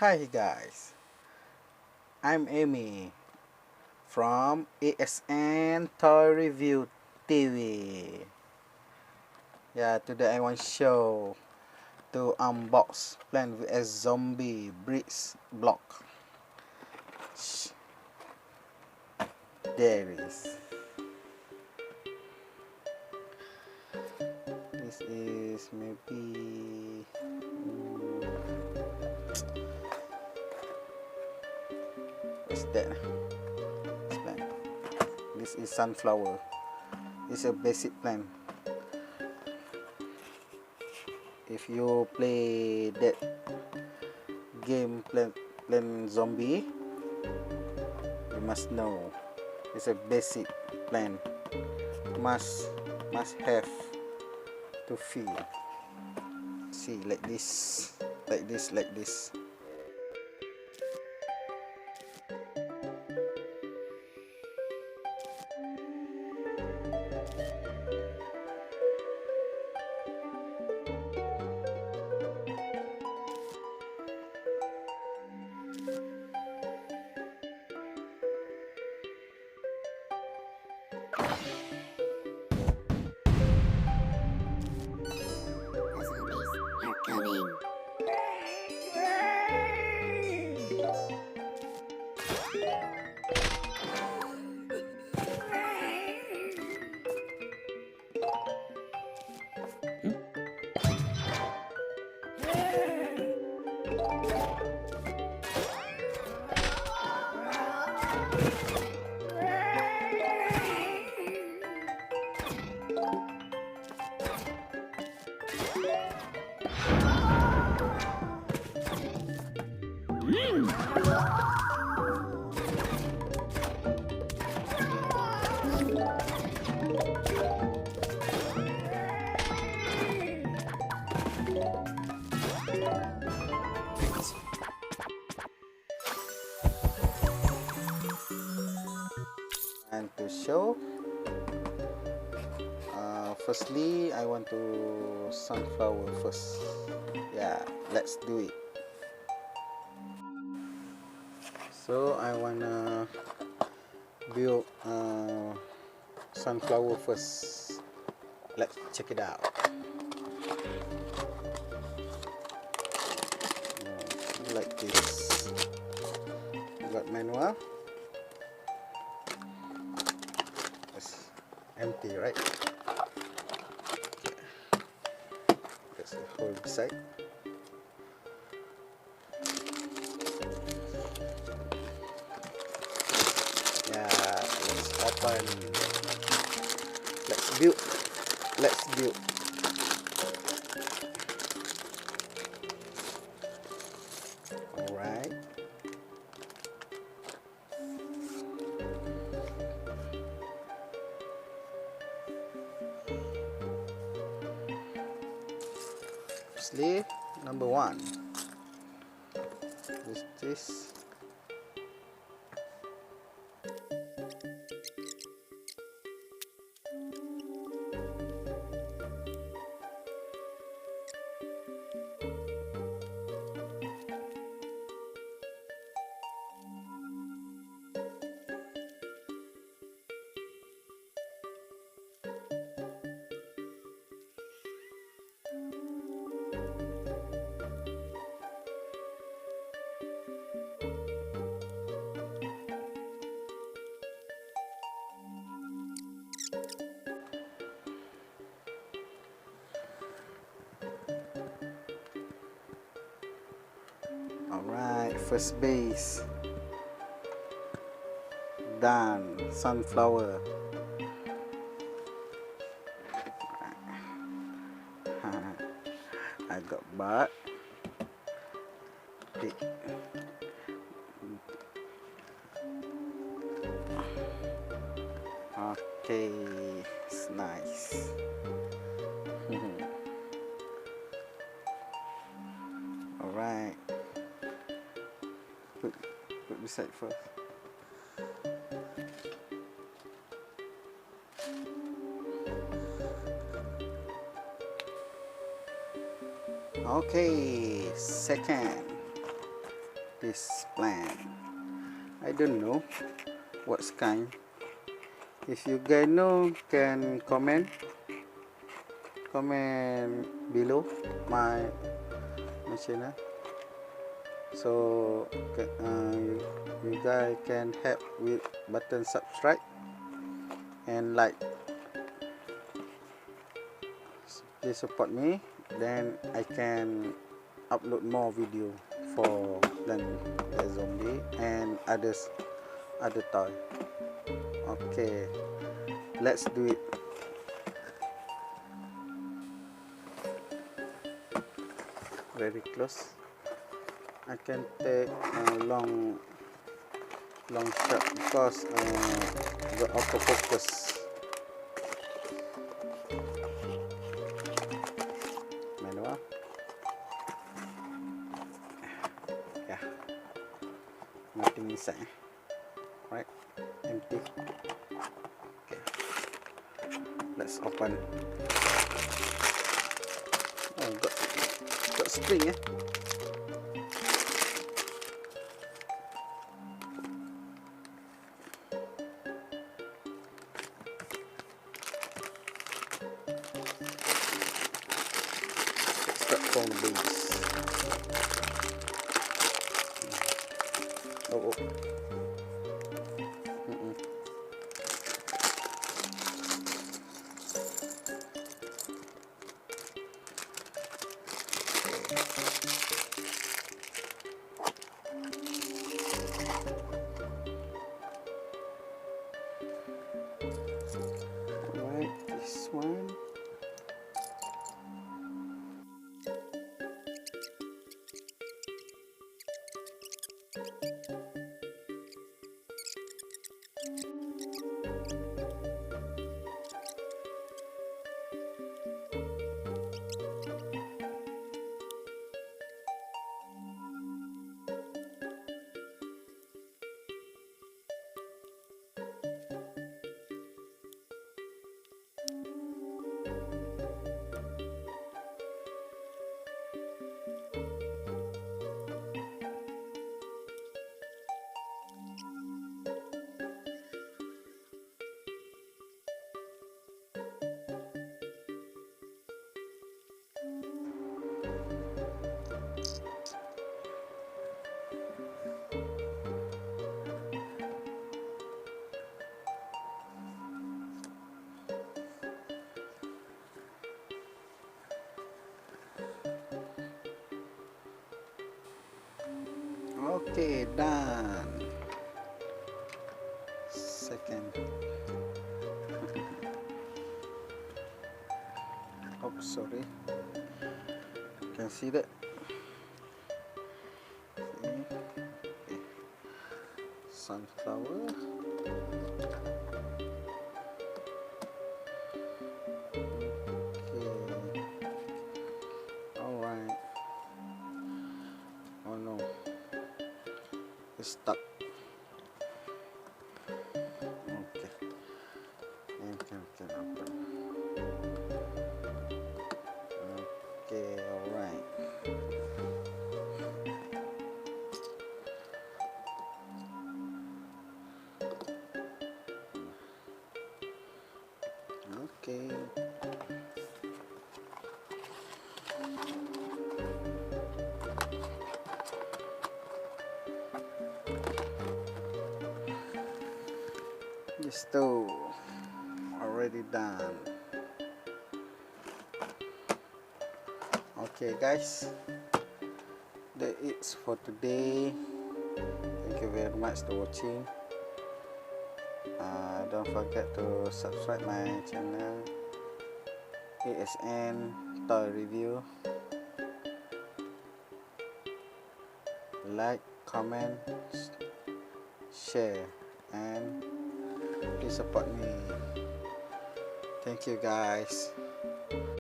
Hi guys, I'm Amy from ASN Toy Review TV. Yeah, today I want to show to unbox Plant vs Zombie Bricks block. There it is. This is maybe what's that? This plant. This is sunflower. It's a basic plant. If you play that game Plant Zombie, you must know it's a basic plan. Must have to feel. See, like this. The zombies are coming. And to show, firstly I want to sunflower first. Yeah, let's do it. So I wanna build sunflower first. Let's check it out. Like this. Got manual. It's empty, right? That's the whole side. Yeah, let's open. Let's build. Alright. Firstly, number one is this. Alright, first base done. Sunflower. I got bud. Okay, it's nice. Alright, put beside first. Okay, second. this plant. I don't know what's kind. If you guys know, can comment below my channel, so you guys can help with button subscribe and like. Please support me, then I can upload more video for Plant vs Zombie and other toy. Okay, let's do it. Very close. I can take a long shot because the autofocus. Manual. Yeah, nothing inside. Right, empty. Okay, let's open. Oh, got spring, eh? Let's start from the base. Oh. Alright, this one. Okay, done. Second. Oh, sorry. Can see that? See? Okay. Sunflower. Okay. Alright. Oh no. It's stuck. Okay. And can open. Okay, alright. Okay. The stove already done. Okay guys, that's it for today. Thank you very much for watching. Don't forget to subscribe my channel ASN Toy Review. Like, comment, share, and please support me. Thank you guys.